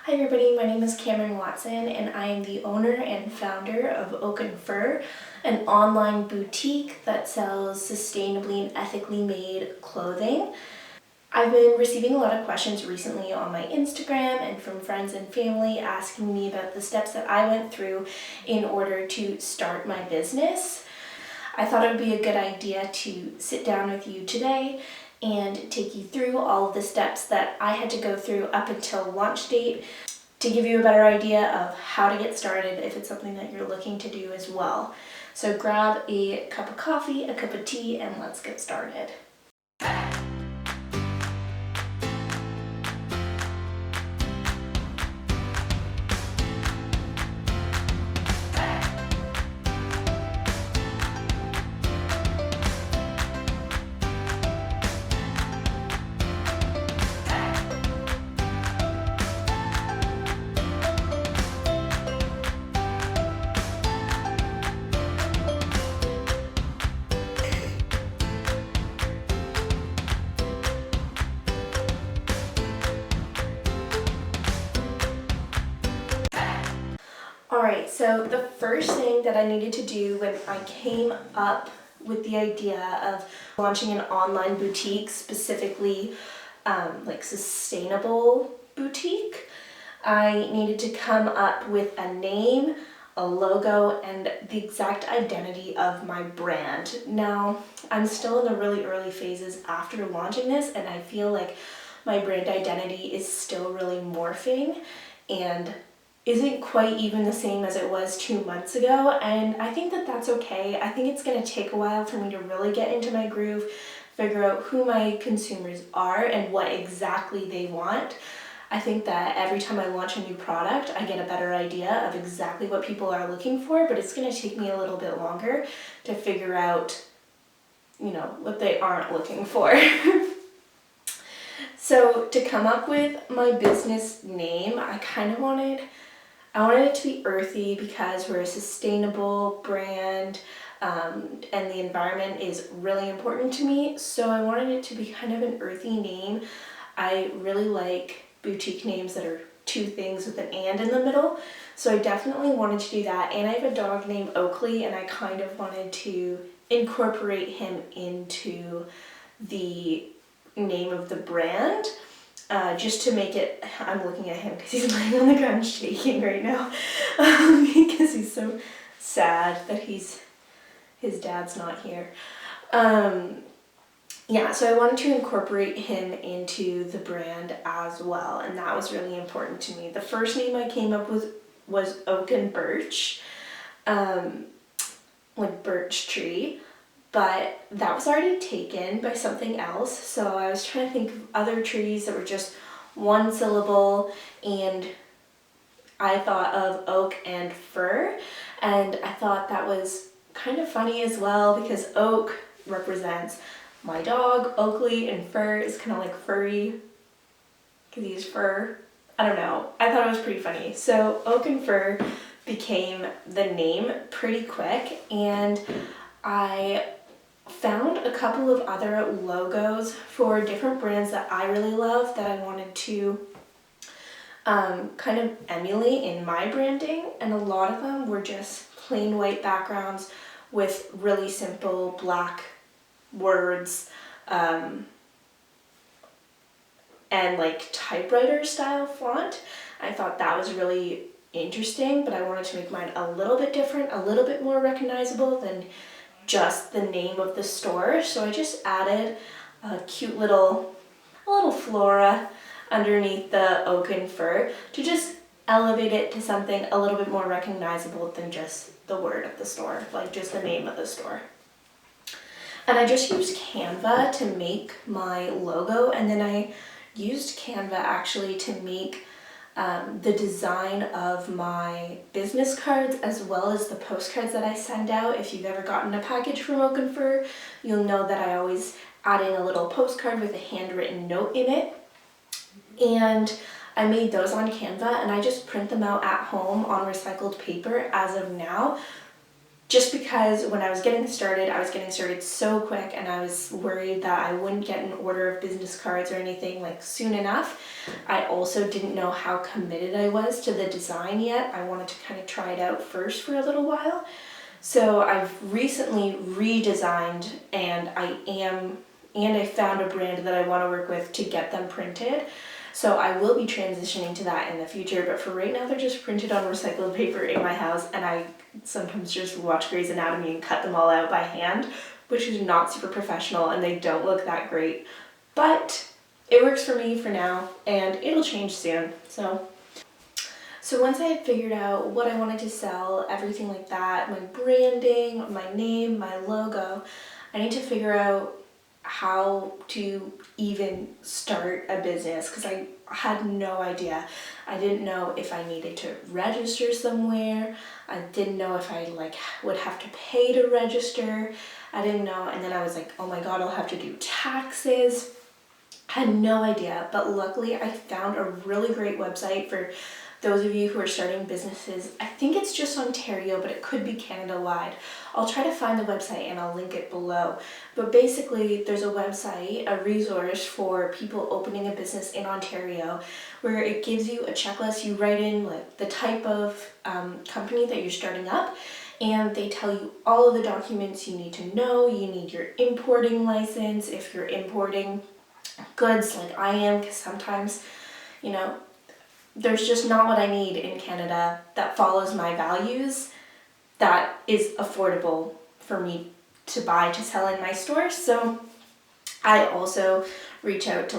Hi everybody, my name is Cameron Watson and I am the owner and founder of Oak and Fur, an online boutique that sells sustainably and ethically made clothing. I've been receiving a lot of questions recently on my Instagram and from friends and family asking me about the steps that I went through in order to start my business. I thought it would be a good idea to sit down with you today and take you through all of the steps that I had to go through up until launch date to give you a better idea of how to get started if it's something that you're looking to do as well. So grab a cup of coffee, a cup of tea, and let's get started. Alright, so the first thing that I needed to do when I came up with the idea of launching an online boutique, specifically like sustainable boutique, I needed to come up with a name, a logo, and the exact identity of my brand. Now, I'm still in the really early phases after launching this, and I feel like my brand identity is still really morphing and isn't quite even the same as it was 2 months ago, and I think that that's okay. I think it's going to take a while for me to really get into my groove, figure out who my consumers are and what exactly they want. I think that every time I launch a new product, I get a better idea of exactly what people are looking for, but it's going to take me a little bit longer to figure out, what they aren't looking for. So to come up with my business name, I wanted it to be earthy because we're a sustainable brand, and the environment is really important to me. So I wanted it to be kind of an earthy name. I really like boutique names that are two things with an and in the middle. So I definitely wanted to do that. And I have a dog named Oakley, and I kind of wanted to incorporate him into the name of the brand. Just to make it, I'm looking at him because he's laying on the ground shaking right now because he's so sad that his dad's not here. So I wanted to incorporate him into the brand as well, and that was really important to me. The first name I came up with was Oak and Birch, like birch tree. But that was already taken by something else, so I was trying to think of other trees that were just one syllable, and I thought of oak and fir, and I thought that was kind of funny as well because oak represents my dog, Oakley, and fur is kind of like furry because he's fur. I don't know. I thought it was pretty funny. So Oak and Fur became the name pretty quick, and I found a couple of other logos for different brands that I really love that I wanted to kind of emulate in my branding, and a lot of them were just plain white backgrounds with really simple black words and like typewriter style font. I thought that was really interesting, but I wanted to make mine a little bit different, a little bit more recognizable than just the name of the store. So I just added a cute little flora underneath the oak and fur to just elevate it to something a little bit more recognizable than just the word of the store, like just the name of the store. And I just used Canva to make my logo, and then I used Canva actually to make the design of my business cards as well as the postcards that I send out. If you've ever gotten a package from Oak and Fur, you'll know that I always add in a little postcard with a handwritten note in it. And I made those on Canva, and I just print them out at home on recycled paper as of now, just because when I was getting started so quick, and I was worried that I wouldn't get an order of business cards or anything like soon enough. I also didn't know how committed I was to the design yet. I wanted to kind of try it out first for a little while. So I've recently redesigned, and I found a brand that I want to work with to get them printed. So I will be transitioning to that in the future, but for right now they're just printed on recycled paper in my house, and I sometimes just watch Grey's Anatomy and cut them all out by hand, which is not super professional and they don't look that great. But it works for me for now, and it'll change soon. So once I had figured out what I wanted to sell, everything like that, my branding, my name, my logo, I need to figure out how to even start a business, because I had no idea. I didn't know if I needed to register somewhere. I didn't know if I would have to pay to register. I didn't know, and then I was like, oh my god, I'll have to do taxes. I had no idea, but luckily I found a really great website for those of you who are starting businesses. I think it's just Ontario, but it could be Canada-wide. I'll try to find the website and I'll link it below. But basically, there's a website, a resource for people opening a business in Ontario, where it gives you a checklist. You write in the type of company that you're starting up, and they tell you all of the documents you need to know. You need your importing license if you're importing goods like I am, because sometimes, there's just not what I need in Canada that follows my values that is affordable for me to buy to sell in my store. So I also reach out to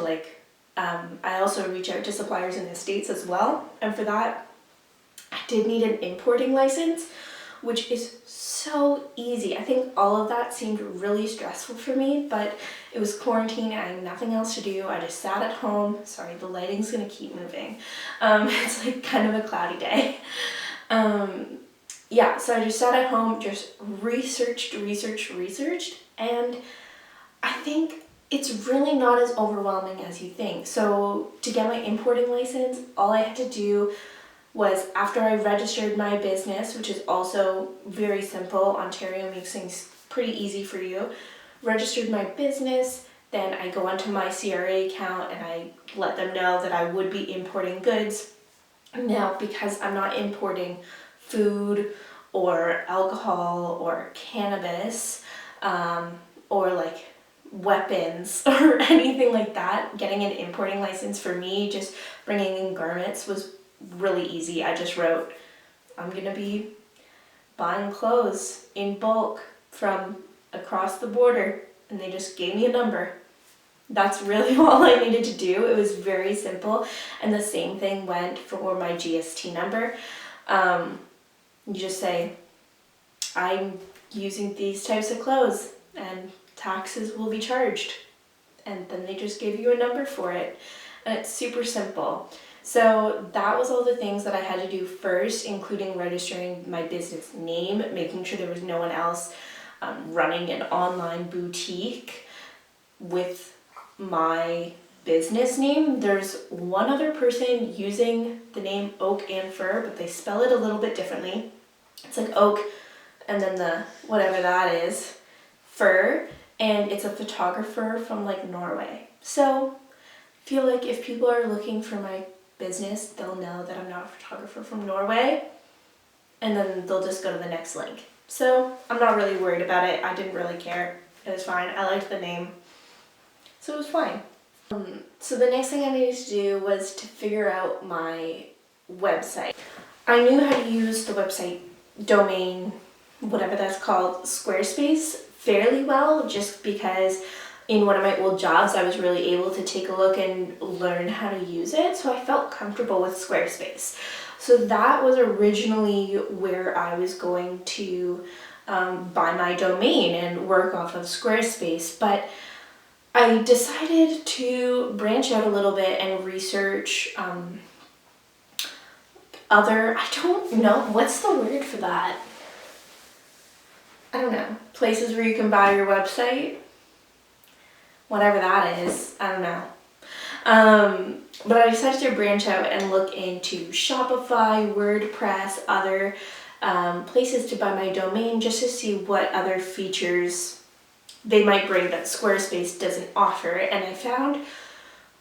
suppliers in the States as well. And for that, I did need an importing license, which is so easy. I think all of that seemed really stressful for me, but it was quarantine and I had nothing else to do. I just sat at home. Sorry, the lighting's gonna keep moving. It's kind of a cloudy day. So I just sat at home, just researched, and I think it's really not as overwhelming as you think. So to get my importing license, all I had to do was, after I registered my business, which is also very simple, Ontario makes things pretty easy for you, registered my business, then I go onto my CRA account and I let them know that I would be importing goods. Now, because I'm not importing food or alcohol or cannabis or weapons or anything like that, getting an importing license for me, just bringing in garments, was really easy. I just wrote, I'm gonna be buying clothes in bulk from across the border, and they just gave me a number. That's really all I needed to do. It was very simple. And the same thing went for my GST number. You just say, I'm using these types of clothes and taxes will be charged. And then they just give you a number for it. And it's super simple. So that was all the things that I had to do first, including registering my business name, making sure there was no one else running an online boutique with my business name. There's one other person using the name Oak and Fur, but they spell it a little bit differently. It's like oak and then the whatever that is, fur, and it's a photographer from Norway. So I feel like if people are looking for my business, they'll know that I'm not a photographer from Norway, and then they'll just go to the next link. So I'm not really worried about it. I didn't really care. It was fine. I liked the name. So it was fine. So the next thing I needed to do was to figure out my website. I knew how to use the website domain, whatever that's called, Squarespace, fairly well, just because in one of my old jobs I was really able to take a look and learn how to use it. So I felt comfortable with Squarespace. So that was originally where I was going to buy my domain and work off of Squarespace. But I decided to branch out a little bit and research I don't know, what's the word for that? I don't know, places where you can buy your website? Whatever that is, I don't know. But I decided to branch out and look into Shopify, WordPress, other places to buy my domain just to see what other features they might bring that Squarespace doesn't offer. And I found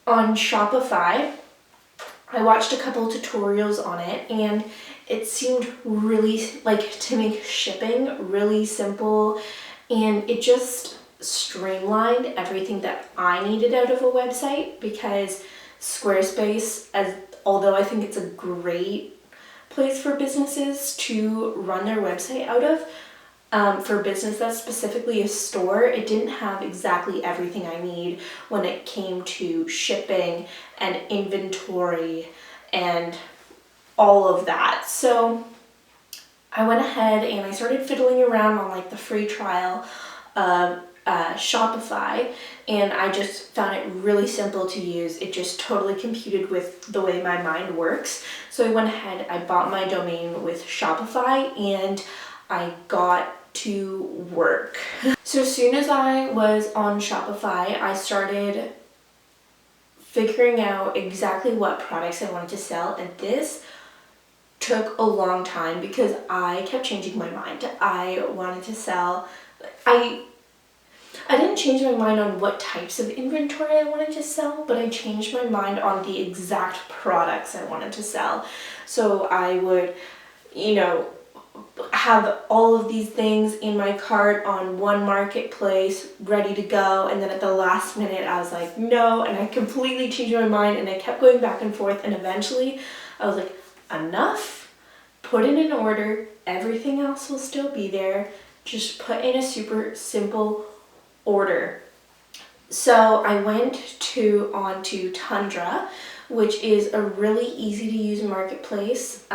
on Shopify, I watched a couple tutorials on it, and it seemed really, like, to make shipping really simple, and it just streamlined everything that I needed out of a website, because Squarespace, although I think it's a great place for businesses to run their website out of, for a business that's specifically a store, it didn't have exactly everything I need when it came to shipping and inventory and all of that. So I went ahead and I started fiddling around on like the free trial of Shopify, and I just found it really simple to use. It just totally computed with the way my mind works. So I went ahead, I bought my domain with Shopify, and I got to work. So as soon as I was on Shopify, I started figuring out exactly what products I wanted to sell, and this took a long time because I kept changing my mind. I wanted to sell, I didn't change my mind on what types of inventory I wanted to sell, but I changed my mind on the exact products I wanted to sell. So I would, have all of these things in my cart on one marketplace ready to go, and then at the last minute I was like no, and I completely changed my mind, and I kept going back and forth, and eventually I was like, enough, put in an order, everything else will still be there, just put in a super simple order. So I went onto Tundra, which is a really easy to use marketplace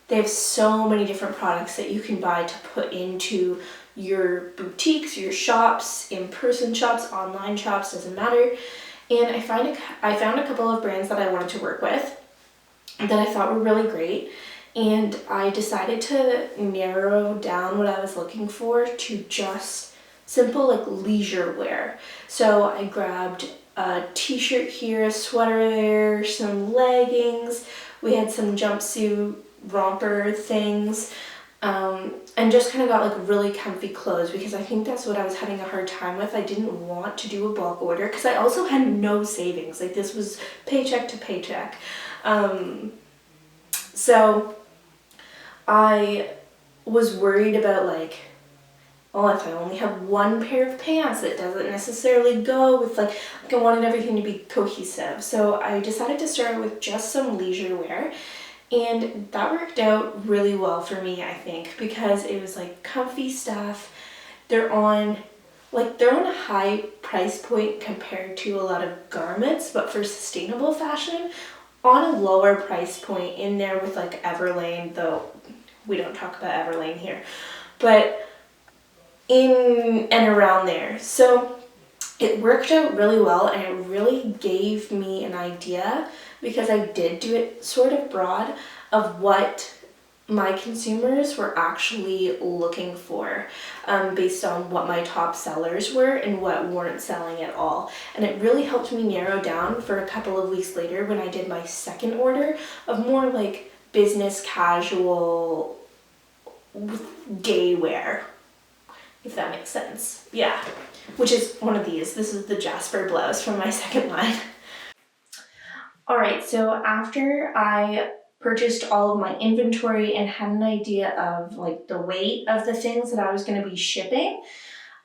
they have so many different products that you can buy to put into your boutiques, your shops, in-person shops, online shops, doesn't matter. And I found a couple of brands that I wanted to work with that I thought were really great. And I decided to narrow down what I was looking for to just simple like leisure wear. So I grabbed a t-shirt here, a sweater there, some leggings. We had some jumpsuit romper things, and just kind of got like really comfy clothes, because I think that's what I was having a hard time with. I didn't want to do a bulk order because I also had no savings. Like, this was paycheck to paycheck. So I was worried about like, oh, if I only have one pair of pants, it doesn't necessarily go with like I wanted everything to be cohesive. So I decided to start with just some leisure wear. And that worked out really well for me, I think, because it was like comfy stuff. They're on a high price point compared to a lot of garments, but for sustainable fashion, on a lower price point, in there with like Everlane, though we don't talk about Everlane here, but in and around there. So it worked out really well, and it really gave me an idea, because I did do it sort of broad, of what my consumers were actually looking for, based on what my top sellers were and what weren't selling at all. And it really helped me narrow down for a couple of weeks later when I did my second order of more like business casual day wear, if that makes sense. Yeah, which is one of these. This is the Jasper blouse from my second line. All right, so after I purchased all of my inventory and had an idea of like the weight of the things that I was going to be shipping,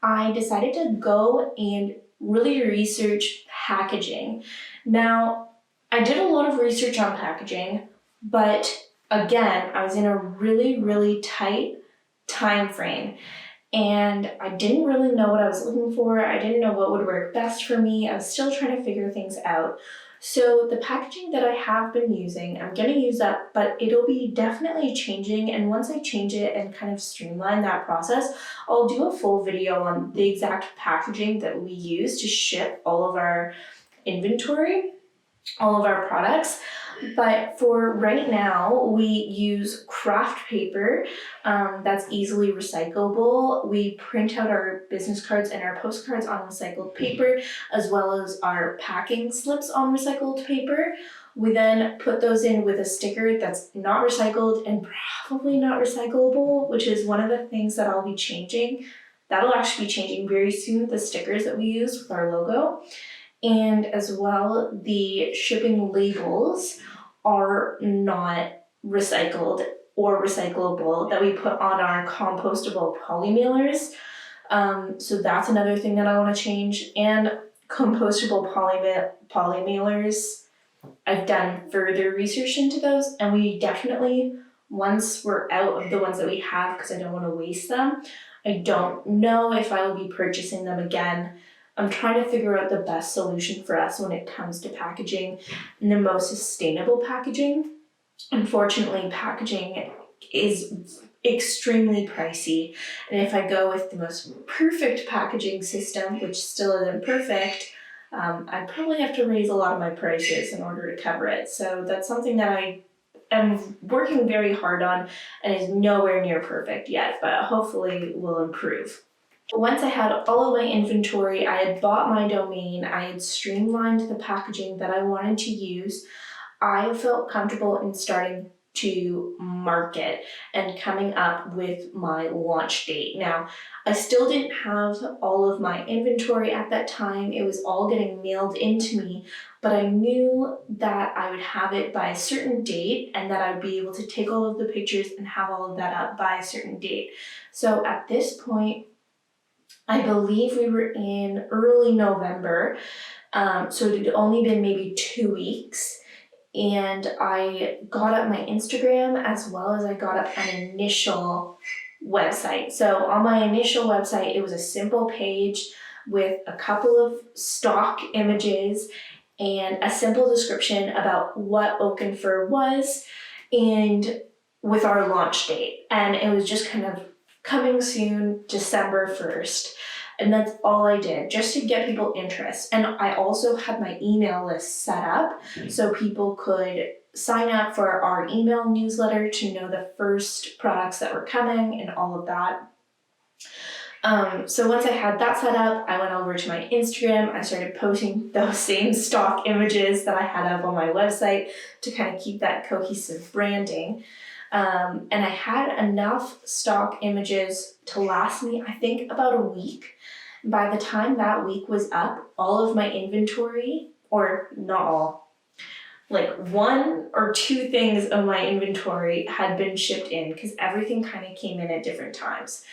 I decided to go and really research packaging. Now, I did a lot of research on packaging, but again, I was in a really, really tight time frame, and I didn't really know what I was looking for. I didn't know what would work best for me. I was still trying to figure things out. So the packaging that I have been using, I'm going to use that, but it'll be definitely changing. And once I change it and kind of streamline that process, I'll do a full video on the exact packaging that we use to ship all of our inventory, all of our products. But for right now, we use craft paper that's easily recyclable. We print out our business cards and our postcards on recycled paper, as well as our packing slips on recycled paper. We then put those in with a sticker that's not recycled and probably not recyclable, which is one of the things that I'll be changing. That'll actually be changing very soon, the stickers that we use with our logo. And as well, the shipping labels are not recycled or recyclable that we put on our compostable poly mailers. So that's another thing that I want to change. And compostable poly mailers, I've done further research into those, and we definitely, once we're out of the ones that we have, because I don't want to waste them, I don't know if I will be purchasing them again. I'm trying to figure out the best solution for us when it comes to packaging and the most sustainable packaging. Unfortunately, packaging is extremely pricey, and if I go with the most perfect packaging system, which still isn't perfect, I'd probably have to raise a lot of my prices in order to cover it. So that's something that I am working very hard on and is nowhere near perfect yet, but hopefully will improve. Once I had all of my inventory, I had bought my domain, I had streamlined the packaging that I wanted to use, I felt comfortable in starting to market and coming up with my launch date. Now, I still didn't have all of my inventory at that time. It was all getting mailed into me, but I knew that I would have it by a certain date and that I would be able to take all of the pictures and have all of that up by a certain date. So at this point, I believe we were in early November, so it had only been maybe 2 weeks. And I got up my Instagram as well as I got up an initial website. So on my initial website, it was a simple page with a couple of stock images and a simple description about what Oaken Fur was and with our launch date. And it was just kind of coming soon, December 1st. And that's all I did, just to get people interest. And I also had my email list set up so people could sign up for our email newsletter to know the first products that were coming and all of that. So once I had that set up, I went over to my Instagram. I started posting those same stock images that I had up on my website to kind of keep that cohesive branding. And I had enough stock images to last me, I think, about a week. By the time that week was up, all of my inventory, or not all, like 1 or 2 things of my inventory had been shipped in because everything kind of came in at different times.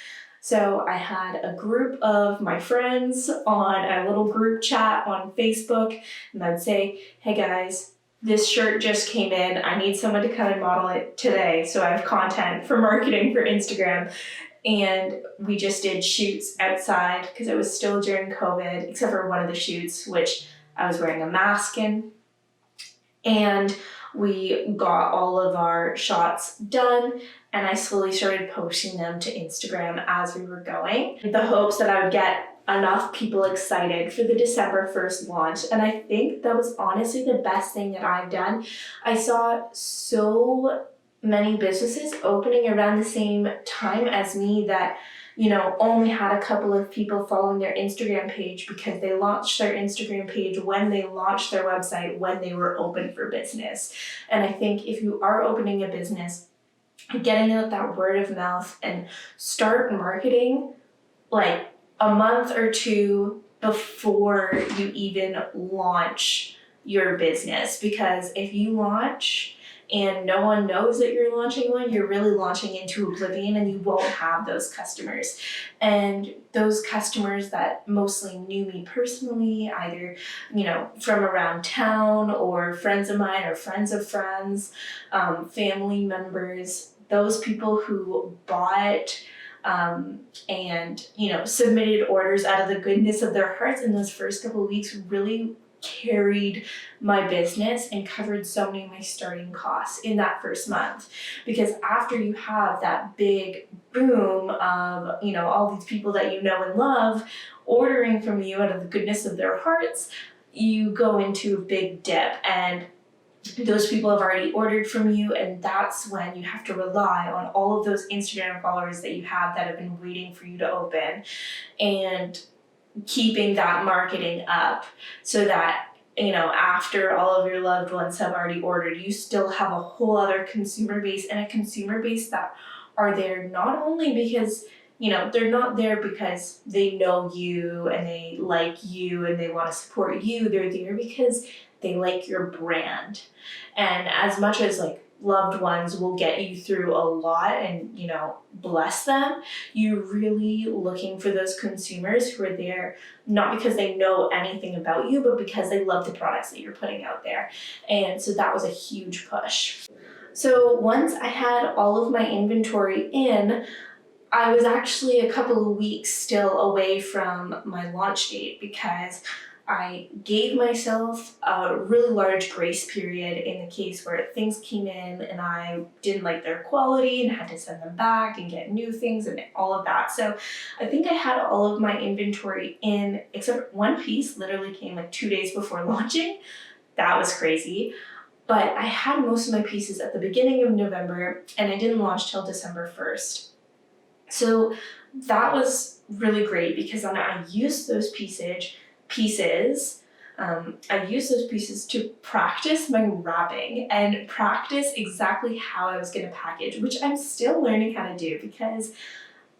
So I had a group of my friends on a little group chat on Facebook, and I'd say, hey guys, this shirt just came in. I need someone to come and model it today. So I have content for marketing for Instagram. And we just did shoots outside because it was still during COVID, except for one of the shoots, which I was wearing a mask in. And we got all of our shots done, and I slowly started posting them to Instagram as we were going, in the hopes that I would get enough people excited for the December 1st launch. And I think that was honestly the best thing that I've done. I saw so many businesses opening around the same time as me that, you know, only had a couple of people following their Instagram page because they launched their Instagram page when they launched their website, when they were open for business. And I think if you are opening a business, getting out that word of mouth and start marketing like a month or 2 before you even launch your business. Because if you launch and no one knows that you're launching one, you're really launching into oblivion and you won't have those customers. And those customers that mostly knew me personally, either, you know, from around town or friends of mine or friends of friends, family members, those people who bought and, you know, submitted orders out of the goodness of their hearts in those first couple of weeks really carried my business and covered so many of my starting costs in that first month. Because after you have that big boom of, you know, all these people that you know and love ordering from you out of the goodness of their hearts, you go into a big dip, and those people have already ordered from you, and that's when you have to rely on all of those Instagram followers that you have that have been waiting for you to open, and keeping that marketing up so that after all of your loved ones have already ordered, you still have a whole other consumer base, and a consumer base that are there not only because, they're not there because they know you and they like you and they want to support you. They're there because they like your brand. And as much as loved ones will get you through a lot and, bless them, you're really looking for those consumers who are there not because they know anything about you, but because they love the products that you're putting out there. And so that was a huge push. So once I had all of my inventory in, I was actually a couple of weeks still away from my launch date because I gave myself a really large grace period in the case where things came in and I didn't like their quality and had to send them back and get new things and all of that. So I think I had all of my inventory in, except one piece literally came 2 days before launching. That was crazy. But I had most of my pieces at the beginning of November and I didn't launch till December 1st. So that was really great because then I used those pieces to practice my wrapping and practice exactly how I was going to package, which I'm still learning how to do because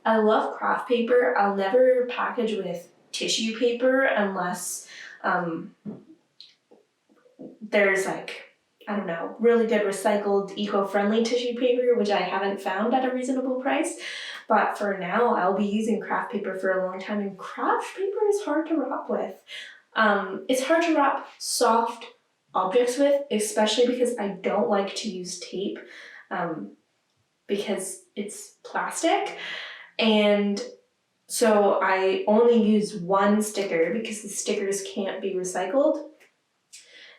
I love craft paper. I'll never package with tissue paper unless there's really good recycled eco-friendly tissue paper, which I haven't found at a reasonable price. But for now, I'll be using craft paper for a long time, and craft paper is hard to wrap with. It's hard to wrap soft objects with, especially because I don't like to use tape because it's plastic. And so I only use one sticker because the stickers can't be recycled.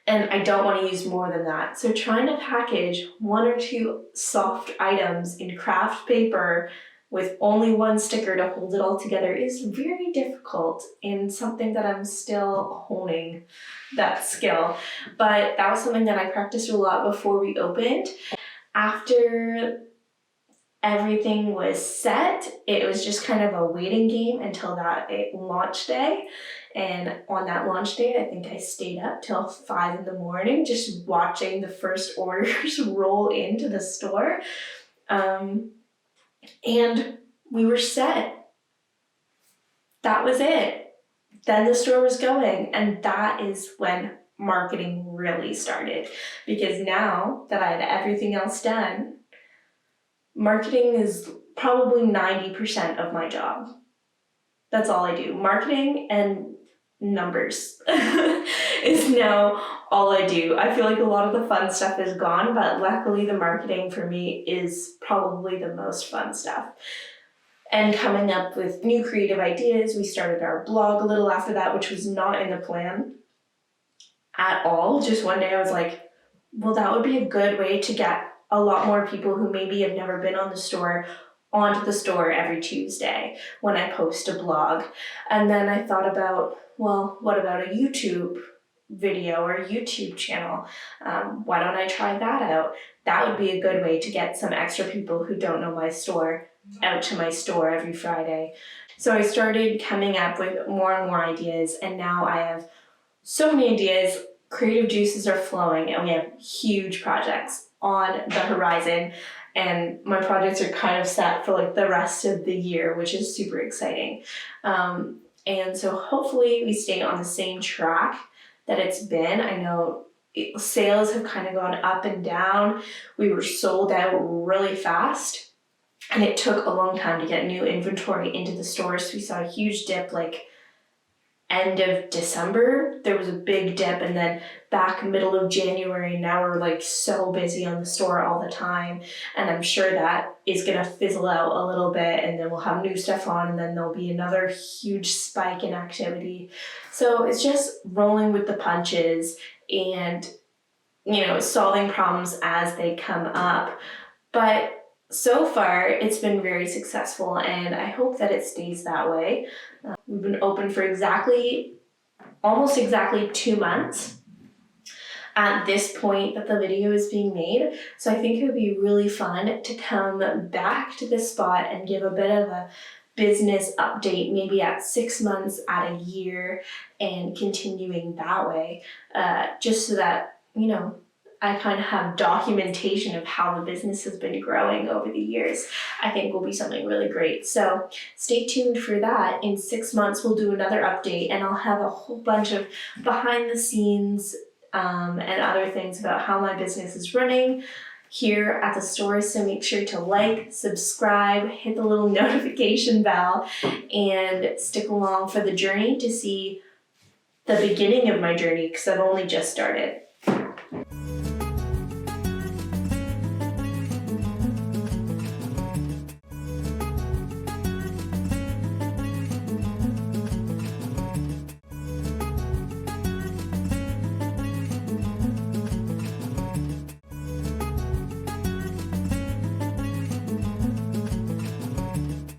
And I don't want to use more than that. So trying to package 1 or 2 soft items in craft paper with only one sticker to hold it all together is very difficult and something that I'm still honing that skill. But that was something that I practiced a lot before we opened. After everything was set, it was just kind of a waiting game until that launch day. And on that launch day, I think I stayed up till 5 in the morning just watching the first orders roll into the store. And we were set. That was it. Then the store was going, and that is when marketing really started. Because now that I had everything else done, marketing is probably 90% of my job. That's all I do. Marketing and numbers is now all I do. I feel like a lot of the fun stuff is gone, but luckily the marketing for me is probably the most fun stuff. And coming up with new creative ideas, we started our blog a little after that, which was not in the plan at all. Just one day I was like, well, that would be a good way to get a lot more people who maybe have never been on the store onto the store every Tuesday when I post a blog. And then I thought about, well, what about a YouTube video or a YouTube channel? Why don't I try that out? That would be a good way to get some extra people who don't know my store out to my store every Friday. So I started coming up with more and more ideas, and now I have so many ideas. Creative juices are flowing, and we have huge projects on the horizon, and my projects are kind of set for the rest of the year, which is super exciting. And so hopefully we stay on the same track that it's been. I know sales have kind of gone up and down. We were sold out really fast, and it took a long time to get new inventory into the stores. So we saw a huge dip end of December. There was a big dip, and then back middle of January, now we're so busy on the store all the time, and I'm sure that is gonna fizzle out a little bit, and then we'll have new stuff on, and then there'll be another huge spike in activity. So it's just rolling with the punches and solving problems as they come up. But so far, it's been very successful, and I hope that it stays that way. We've been open for almost exactly 2 months at this point that the video is being made. So I think it would be really fun to come back to this spot and give a bit of a business update maybe at 6 months, at a year, and continuing that way, just so that, I kind of have documentation of how the business has been growing over the years, I think will be something really great. So stay tuned for that. In 6 months, we'll do another update, and I'll have a whole bunch of behind the scenes and other things about how my business is running here at the store. So make sure to like, subscribe, hit the little notification bell, and stick along for the journey to see the beginning of my journey, because I've only just started.